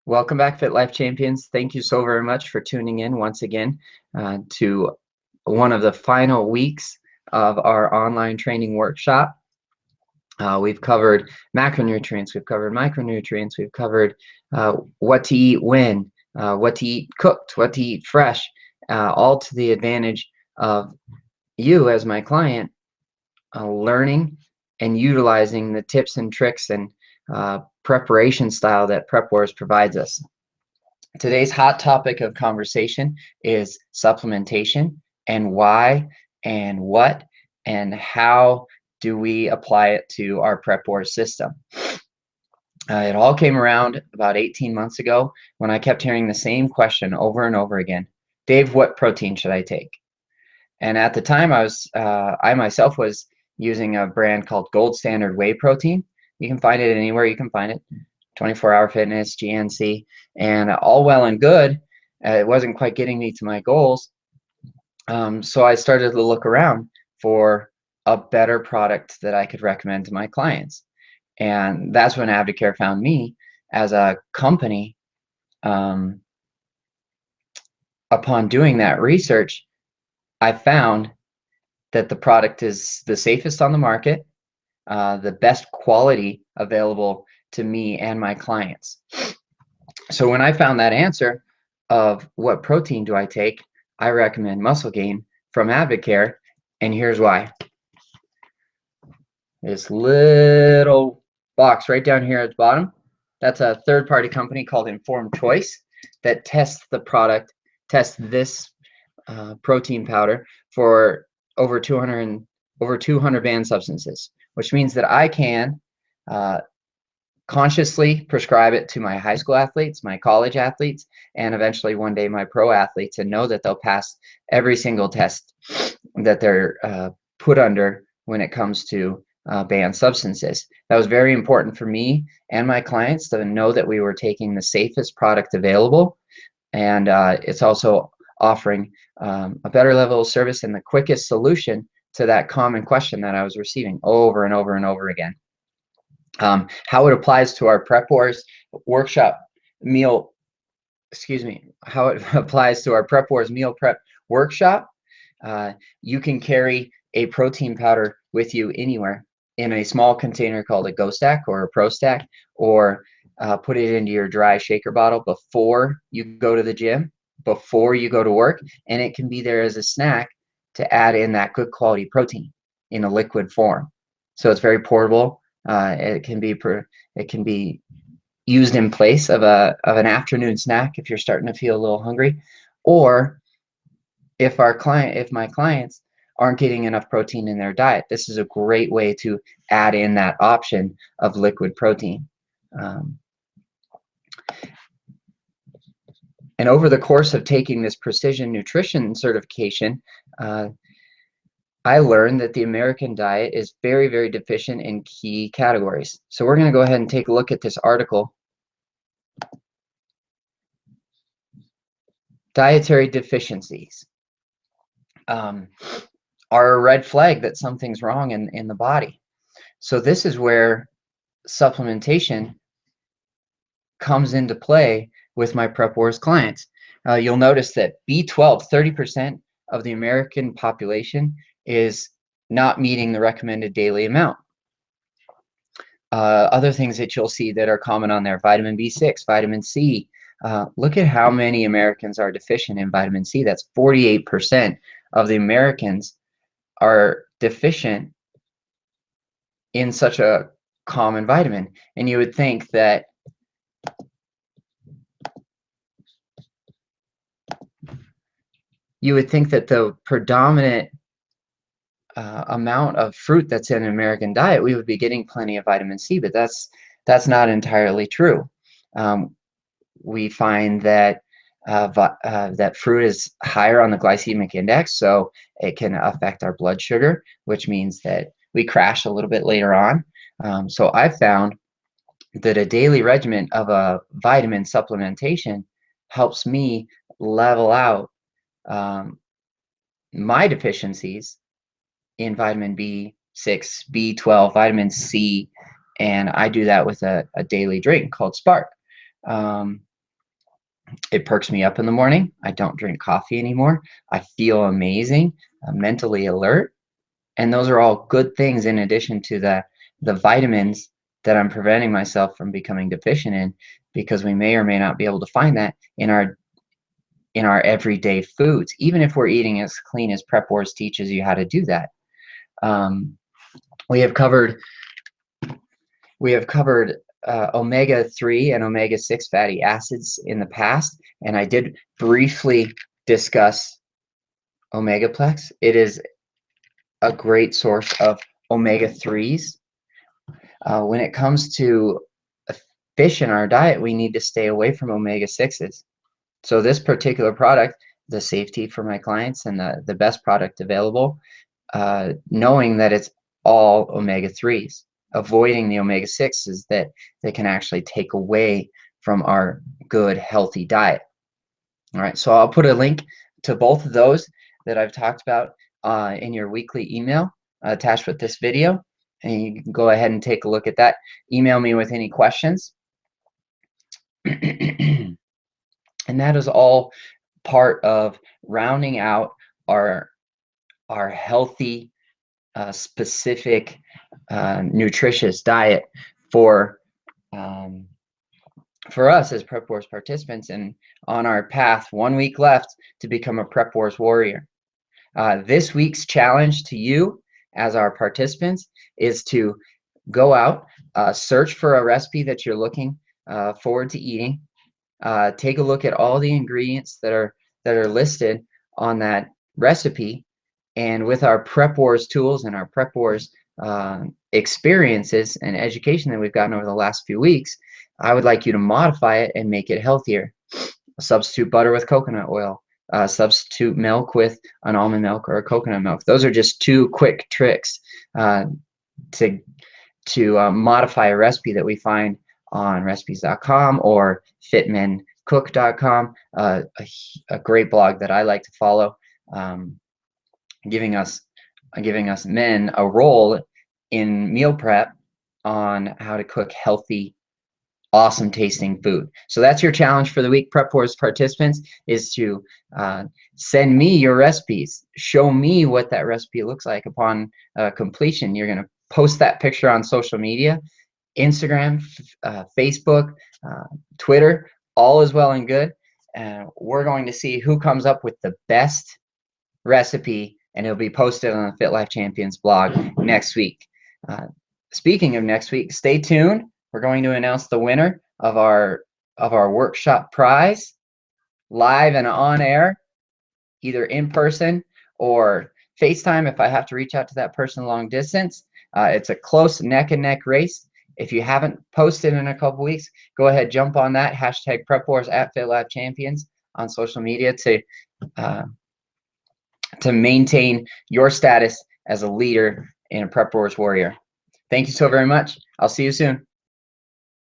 Welcome back, Fit Life Champions. Thank you so very much for tuning in once again to one of the final weeks of our online training workshop. We've covered macronutrients, we've covered micronutrients, we've covered what to eat when, what to eat cooked, what to eat fresh, all to the advantage of you as my client learning and utilizing the tips and tricks and preparation style that PrepWars provides us. Today's hot topic of conversation is supplementation and why and what and how do we apply it to our PrepWars system. It all came around about 18 months ago when I kept hearing the same question over and over again. Dave, what protein should I take? And at the time, I myself was using a brand called Gold Standard Whey Protein. You can find it anywhere you can find it. 24-Hour Fitness, GNC, and all well and good. It wasn't quite getting me to my goals. So I started to look around for a better product that I could recommend to my clients. And that's when Abdicare found me as a company. Upon doing that research, I found that the product is the safest on the market, the best quality available to me and my clients. So when I found that answer of what protein do I take, I recommend Muscle Gain from Abdicare, and here's why. This little box right down here at the bottom, that's a third-party company called Informed Choice that tests the product, tests this protein powder for over 200 banned substances, which means that I can consciously prescribe it to my high school athletes, my college athletes, and eventually one day my pro athletes, and know that they'll pass every single test that they're put under when it comes to banned substances. That was very important for me and my clients to know that we were taking the safest product available, and it's also offering a better level of service and the quickest solution to that common question that I was receiving over and over and over again. How it applies to our PrepWars workshop meal, how it applies to our PrepWars meal prep workshop. You can carry a protein powder with you anywhere in a small container called a Go Stack or a Pro Stack, or put it into your dry shaker bottle before you go to the gym, before you go to work, and it can be there as a snack to add in that good quality protein in a liquid form. So it's very portable. It can be used in place of an afternoon snack if you're starting to feel a little hungry, or if my clients aren't getting enough protein in their diet. This is a great way to add in that option of liquid protein. And over the course of taking this precision nutrition certification, I learned that the American diet is very, very deficient in key categories. So we're going to go ahead and take a look at this article. Dietary deficiencies are a red flag that something's wrong in the body. So this is where supplementation comes into play with my PrepWars clients. You'll notice that B12, 30% of the American population is not meeting the recommended daily amount. Other things that you'll see that are common on there: vitamin B6, vitamin C. Look at how many Americans are deficient in vitamin C. That's 48% of the Americans are deficient in such a common vitamin. And you would think that the predominant amount of fruit that's in an American diet, we would be getting plenty of vitamin C, but that's not entirely true. We find that that fruit is higher on the glycemic index, so it can affect our blood sugar, which means that we crash a little bit later on. So I've found that a daily regimen of a vitamin supplementation helps me level out my deficiencies in vitamin B6, B12, vitamin C, and I do that with a daily drink called Spark. It perks me up in the morning. I don't drink coffee anymore. I feel amazing, mentally alert. And those are all good things in addition to the vitamins that I'm preventing myself from becoming deficient in, because we may or may not be able to find that in our everyday foods, even if we're eating as clean as PrepWars teaches you how to do that. We have covered omega-3 and omega-6 fatty acids in the past, and I did briefly discuss Omegaplex. It is a great source of omega-3s. When it comes to fish in our diet, we need to stay away from omega-6s. So this particular product, the safety for my clients and the best product available, knowing that it's all omega-3s, avoiding the omega-6s that they can actually take away from our good, healthy diet. All right, so I'll put a link to both of those that I've talked about in your weekly email attached with this video, and you can go ahead and take a look at that. Email me with any questions. And that is all part of rounding out our healthy, specific, nutritious diet for us as PrepWars participants, and on our path, 1 week left to become a PrepWars warrior. This week's challenge to you as our participants is to go out, search for a recipe that you're looking forward to eating. Take a look at all the ingredients that are listed on that recipe, and with our PrepWars tools and our PrepWars experiences and education that we've gotten over the last few weeks, I would like you to modify it and make it healthier. Substitute butter with coconut oil. Substitute milk with an almond milk or a coconut milk. Those are just 2 quick tricks to modify a recipe that we find on recipes.com or fitmencook.com, a great blog that I like to follow, giving us men a role in meal prep on how to cook healthy, awesome tasting food. So that's your challenge for the week, PrepWars participants, is to send me your recipes. Show me what that recipe looks like upon completion. You're going to post that picture on social media, Instagram, Facebook, Twitter, all is well and good. We're going to see who comes up with the best recipe, and it'll be posted on the Fit Life Champions blog next week. Speaking of next week, stay tuned. We're going to announce the winner of our workshop prize live and on air, either in person or FaceTime if I have to reach out to that person long distance. It's a close neck and neck race. If you haven't posted in a couple weeks, go ahead, jump on that, hashtag PrepWars at Fit Life Champions on social media to maintain your status as a leader and a PrepWars warrior. Thank you so very much. I'll see you soon.